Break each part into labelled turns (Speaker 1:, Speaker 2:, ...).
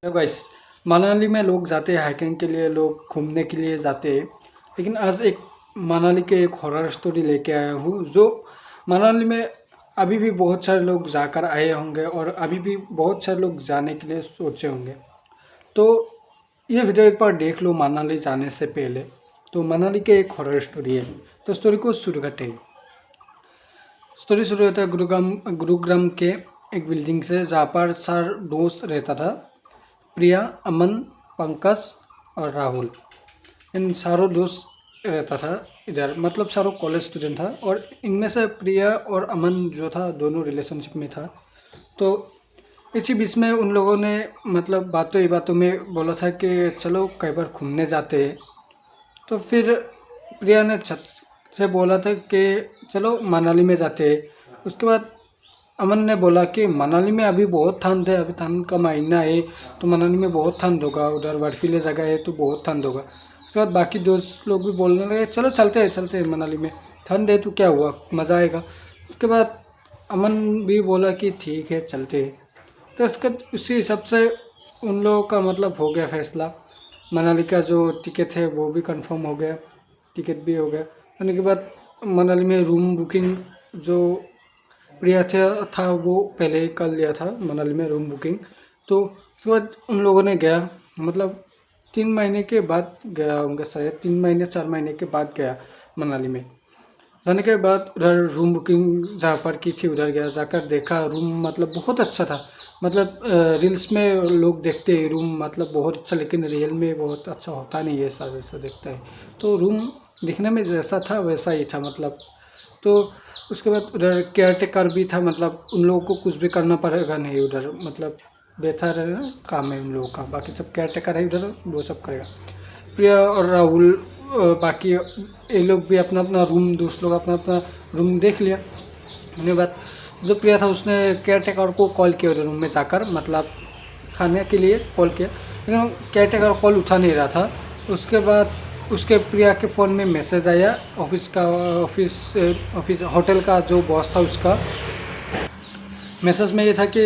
Speaker 1: Hello guys. Manali में लोग जाते हैं हाइकिंग के लिए, लोग घूमने के लिए जाते हैं। लेकिन आज एक मनाली के एक हॉरर स्टोरी लेके आया हूँ जो मनाली में अभी भी बहुत सारे लोग जाकर आए होंगे और अभी भी बहुत सारे लोग जाने के लिए सोचे होंगे। तो ये वीडियो एक बार देख लो मनाली जाने से पहले। तो मनाली के एक हॉरर स्टोरी है। तो स्टोरी को शुरू करते हैं। स्टोरी शुरू होता है गुरुग्राम के एक बिल्डिंग से जहाँ पर 4 दोस्त रहता था। प्रिया, अमन, पंकज और राहुल। इन चारों दोस्त रहता था इधर, मतलब चारों कॉलेज स्टूडेंट था। और इनमें से प्रिया और अमन जो था दोनों रिलेशनशिप में था। तो इसी बीच में उन लोगों ने मतलब बातों ही बातों में बोला था कि चलो कई बार घूमने जाते हैं। तो फिर प्रिया ने छत से बोला था कि चलो मनाली में जाते हैं। उसके बाद अमन ने बोला कि मनाली में अभी बहुत ठंड है, अभी ठंड का महीना है, तो मनाली में बहुत ठंड होगा, उधर बर्फीले जगह है तो बहुत ठंड होगा। उसके बाद बाकी दोस्त लोग भी बोलने लगे चलो चलते हैं मनाली में, ठंड है तो क्या हुआ, मज़ा आएगा। उसके बाद अमन भी बोला कि ठीक है चलते हैं। तो इसके उसी हिसाब से उन लोगों का मतलब हो गया फैसला। मनाली का जो टिकट है वो भी कंफर्म हो गया, टिकट भी हो गया। होने के बाद मनाली में रूम बुकिंग जो प्रिया था वो पहले ही कर लिया था मनाली में रूम बुकिंग। तो उसके बाद उन लोगों ने गया, मतलब 3 महीने के बाद गया होंगे, शायद 3 महीने 4 महीने के बाद गया मनाली में। जाने के बाद उधर रूम बुकिंग जहाँ पर की थी उधर गया, जाकर देखा रूम मतलब बहुत अच्छा था। मतलब रील्स में लोग देखते हैं रूम मतलब बहुत अच्छा, लेकिन रियल में बहुत अच्छा होता नहीं है, ऐसा वैसा दिखता है। तो रूम दिखने में जैसा था वैसा ही था मतलब। तो उसके बाद उधर केयर टेकर भी था, मतलब उन लोगों को कुछ भी करना पड़ेगा नहीं उधर, मतलब बैठा रहना काम है उन लोगों का, बाकी सब केयर टेकर है उधर, वो सब करेगा। प्रिया और राहुल बाकी ये लोग भी अपना अपना रूम, दोस्त लोग अपना अपना रूम देख लिया। होने बाद जो प्रिया था उसने केयर टेकर को कॉल किया उधर रूम में जाकर, मतलब खाने के लिए कॉल किया, लेकिन केयर टेकर कॉल उठा नहीं रहा था। उसके बाद उसके प्रिया के फ़ोन में मैसेज आया ऑफिस होटल का जो बॉस था उसका। मैसेज में ये था कि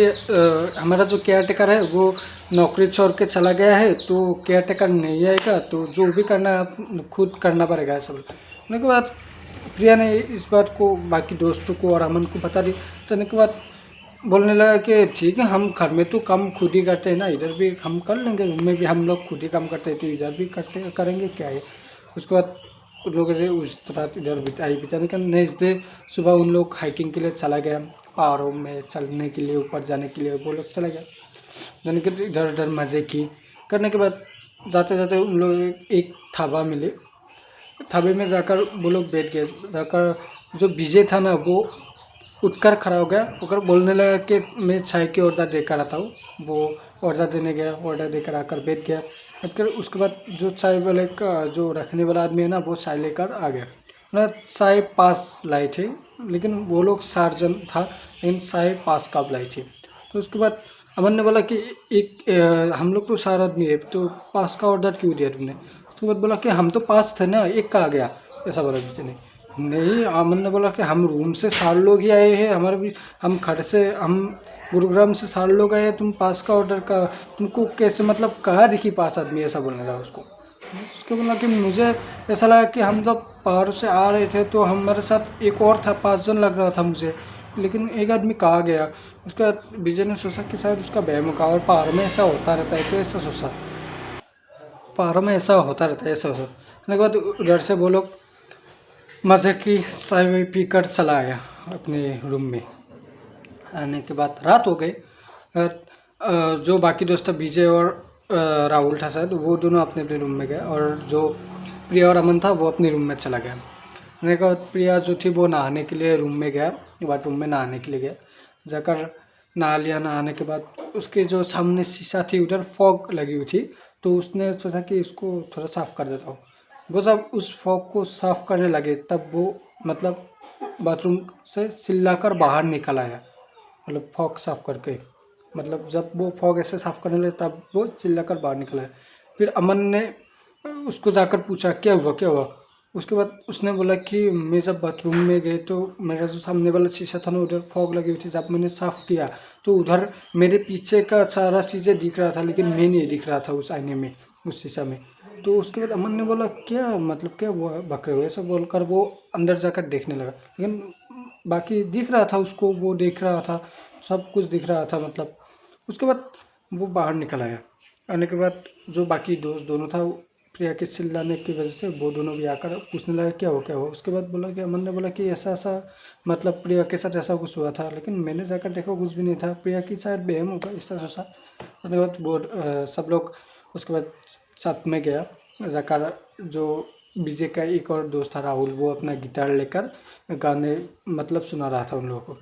Speaker 1: हमारा जो केयर टेकर है वो नौकरी छोड़ के चला गया है, तो केयर टेकर नहीं आएगा, तो जो भी करना है आप खुद करना पड़ेगा सब। होने के बाद प्रिया ने इस बात को बाकी दोस्तों को और अमन को बता दी। तो के बाद बोलने लगा कि ठीक है, हम घर में तो काम खुद ही करते हैं ना, इधर भी हम कर लेंगे, रूम में भी हम लोग खुद ही काम करते हैं तो इधर भी करते करेंगे क्या है। उसके बाद उन लोगों ने उस रात इधर बिताने का। नेक्स्ट डे सुबह उन लोग हाइकिंग के लिए चला गया, पहाड़ों में चलने के लिए, ऊपर जाने के लिए वो लोग चला गया। जाने के इधर उधर मज़े की करने के बाद जाते जाते उन लोग एक ढाबा मिले। ढाबे में जाकर वो लोग बैठ गए। जाकर जो विजय था ना वो उठकर खड़ा हो गया, होकर बोलने लगा कि मैं चाय की ऑर्डर देकर आता हूँ। वो ऑर्डर देने गया, ऑर्डर देकर आकर बैठ गया। बैठकर उसके बाद जो चाय वाले का जो रखने वाला आदमी है ना वो चाय लेकर आ गया। ना चाय पास लाई थी, लेकिन वो लोग 4 जन था, लेकिन चाय पास कप लाई थी। तो उसके बाद अमन ने बोला कि एक हम लोग तो 4 आदमी है तो पास का ऑर्डर क्यों दिया तुमने। उसके बाद बोला कि हम तो पास थे ना, एक का आ गया, ऐसा बोला बीच ने। नहीं, अमन ने बोला कि हम रूम से 4 लोग ही आए हैं, हमारे भी हम घर से हम गुरुग्राम से 4 लोग आए हैं, तुम पास का ऑर्डर का तुमको कैसे, मतलब कहाँ दिखी 5 आदमी, ऐसा बोलने लगा उसको। उसके बोला कि मुझे ऐसा लगा कि हम जब पहाड़ों से आ रहे थे तो हमारे साथ एक और था, 5 जन लग रहा था मुझे, लेकिन एक आदमी कहाँ गया। उसके बाद विजय ने सोचा कि शायद उसका बहम होगा और पहाड़ में ऐसा होता रहता है, तो ऐसा सोचा पहाड़ों में ऐसा होता रहता है, ऐसा सोचा। उसके बाद उधर से वो लोग मज़े की चाय वाय पी कर चला आया अपने रूम में। आने के बाद रात हो गई। जो बाकी दोस्त था विजय और राहुल था शायद, वो दोनों अपने अपने रूम में गए और जो प्रिया और अमन था वो अपने रूम में चला गया। आने के बाद प्रिया जो थी वो नहाने के लिए रूम में गया, बाथरूम में नहाने के लिए गया। जाकर नहा लिया। नहाने के बाद उसके जो सामने शीशा थी उधर फॉग लगी हुई थी, तो उसने सोचा कि इसको थोड़ा साफ़ कर देता हूँ। वो जब उस फॉग को साफ़ करने लगे तब वो मतलब बाथरूम से चिल्लाकर बाहर निकल आया, मतलब फॉग साफ़ करके। मतलब जब वो फॉग ऐसे साफ़ करने लगे तब वो चिल्लाकर बाहर निकल आया। फिर अमन ने उसको जाकर पूछा क्या हुआ क्या हुआ। उसके बाद उसने बोला कि मैं जब बाथरूम में गए तो मेरा जो सामने वाला शीशा था ना, उधर फॉग लगी हुई थी। जब मैंने साफ़ किया तो उधर मेरे पीछे का सारा चीज़ें दिख रहा था, लेकिन मैं नहीं दिख रहा था उस आईने में, उस शीशा में। तो उसके बाद अमन ने बोला, क्या मतलब क्या हुआ, बक रहे हो, ऐसा बोलकर वो अंदर जाकर देखने लगा। लेकिन बाकी दिख रहा था उसको, वो देख रहा था, सब कुछ दिख रहा था मतलब। उसके बाद वो बाहर निकल आया। आने के बाद जो बाकी दोस्त दोनों था, प्रिया के चिल्लाने की वजह से वो दोनों भी आकर पूछने लगा क्या हो क्या हो। उसके बाद बोला कि अमन ने बोला कि ऐसा ऐसा मतलब प्रिया के साथ ऐसा कुछ हुआ था, लेकिन मैंने जाकर देखा कुछ भी नहीं था, प्रिया की शायद बहम होगा ऐसा सोचा। उसके बाद वो सब लोग उसके बाद साथ में गया जाकर। जो विजय का एक और दोस्त था राहुल, वो अपना गिटार लेकर गाने मतलब सुना रहा था उन लोगों को।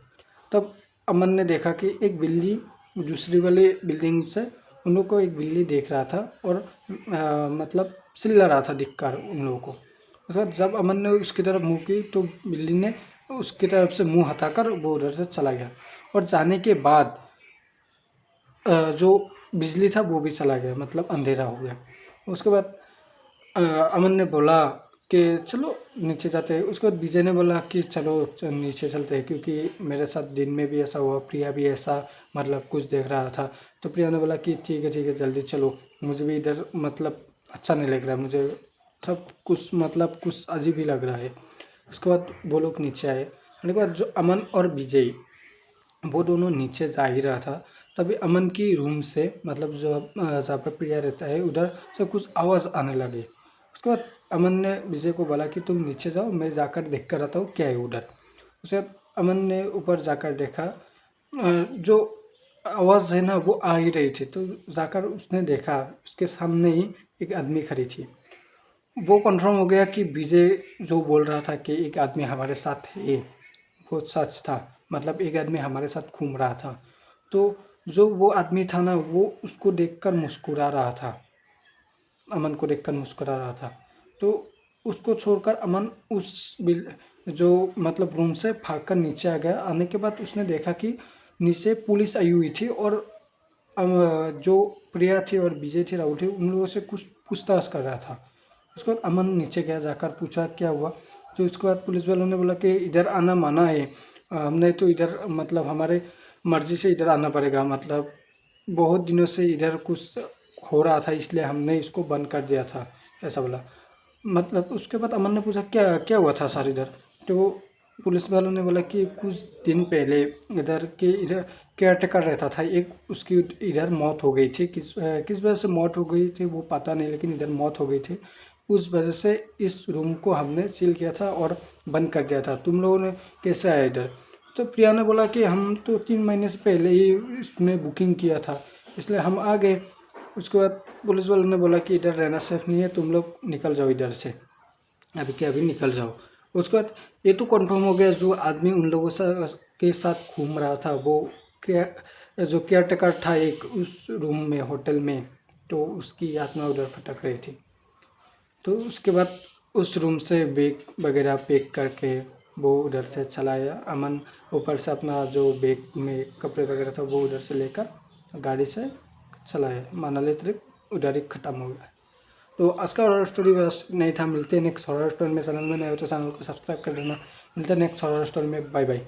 Speaker 1: तब अमन ने देखा कि एक बिल्ली दूसरी वाली बिल्डिंग से उन लोग को एक बिल्ली देख रहा था और मतलब चिल्ला रहा था दिखकर उन लोगों को। उसके बाद जब अमन ने उसकी तरफ मुँह की तो बिल्ली ने उसकी तरफ से मुंह हटाकर वो उधर से चला गया। और जाने के बाद जो बिजली था वो भी चला गया, मतलब अंधेरा हो गया। उसके बाद अमन ने बोला कि चलो नीचे जाते हैं। उसके बाद विजय ने बोला कि चलो नीचे चलते हैं, क्योंकि मेरे साथ दिन में भी ऐसा हुआ, प्रिया भी ऐसा मतलब कुछ देख रहा था। तो प्रिया ने बोला कि ठीक है जल्दी चलो, मुझे भी इधर मतलब अच्छा नहीं लग रहा है, मुझे सब कुछ मतलब कुछ अजीब ही लग रहा है। उसके बाद वो लोग नीचे आए। उसके बाद जो अमन और विजय वो दोनों नीचे जा ही रहा था, तभी अमन की रूम से मतलब जो जहाँ पर प्रिया रहता है उधर से कुछ आवाज़ आने लगी। उसके बाद अमन ने विजय को बोला कि तुम नीचे जाओ, मैं जाकर देख कर आता हूँ क्या है उधर। उसके बाद अमन ने ऊपर जाकर देखा, जो आवाज़ है ना वो आ ही रही थी। तो जाकर उसने देखा उसके सामने ही एक आदमी खड़ी थी। वो कंफर्म हो गया कि विजय जो बोल रहा था कि एक आदमी हमारे साथ है, वो सच था। मतलब एक आदमी हमारे साथ घूम रहा था। तो जो वो आदमी था ना, वो उसको देखकर मुस्कुरा रहा था, अमन को देखकर मुस्कुरा रहा था। तो उसको छोड़कर अमन उस जो मतलब रूम से भागकर नीचे आ गया। आने के बाद उसने देखा कि नीचे पुलिस आई हुई थी और जो प्रिया थी और विजय थी, राहुल थे, उन लोगों से कुछ पूछताछ कर रहा था। उसके बाद अमन नीचे गया, जाकर पूछा क्या हुआ। तो उसके बाद पुलिस वालों ने बोला कि इधर आना मना है, हमने तो इधर मतलब हमारे मर्जी से इधर आना पड़ेगा, मतलब बहुत दिनों से इधर कुछ हो रहा था इसलिए हमने इसको बंद कर दिया था, ऐसा बोला। मतलब उसके बाद अमन ने पूछा क्या क्या हुआ था सर इधर। तो पुलिस वालों ने बोला कि कुछ दिन पहले इधर केयर टेकर रहता था एक, उसकी इधर मौत हो गई थी। किस वजह से मौत हो गई थी वो पता नहीं, लेकिन इधर मौत हो गई थी। उस वजह से इस रूम को हमने सील किया था और बंद कर दिया था। तुम लोगों ने कैसे आया इधर। तो प्रिया ने बोला कि हम तो 3 महीने से पहले ही इसमें बुकिंग किया था, इसलिए हम आ गए। उसके बाद पुलिस वालों ने बोला कि इधर रहना सेफ नहीं है, तुम लोग निकल जाओ इधर से, अभी के अभी निकल जाओ। उसके बाद ये तो कंफर्म हो गया जो आदमी उन लोगों के साथ घूम रहा था वो जो केयर टेकर था एक उस रूम में होटल में, तो उसकी आत्मा उधर भटक रही थी। तो उसके बाद उस रूम से बैग वगैरह पैक करके वो उधर से चला आया। अमन ऊपर से अपना जो बैग में कपड़े वगैरह था वो उधर से लेकर गाड़ी से चला आया। मनाली ट्रिप उधर ही खत्म हो गया। तो आज का हॉरर स्टोरी बस नहीं था। मिलते हैं नेक्स्ट हॉरर स्टोरी में। चैनल में नए हो तो चैनल को सब्सक्राइब कर देना। मिलते हैं नेक्स्ट हॉरर स्टोरी में। Bye bye.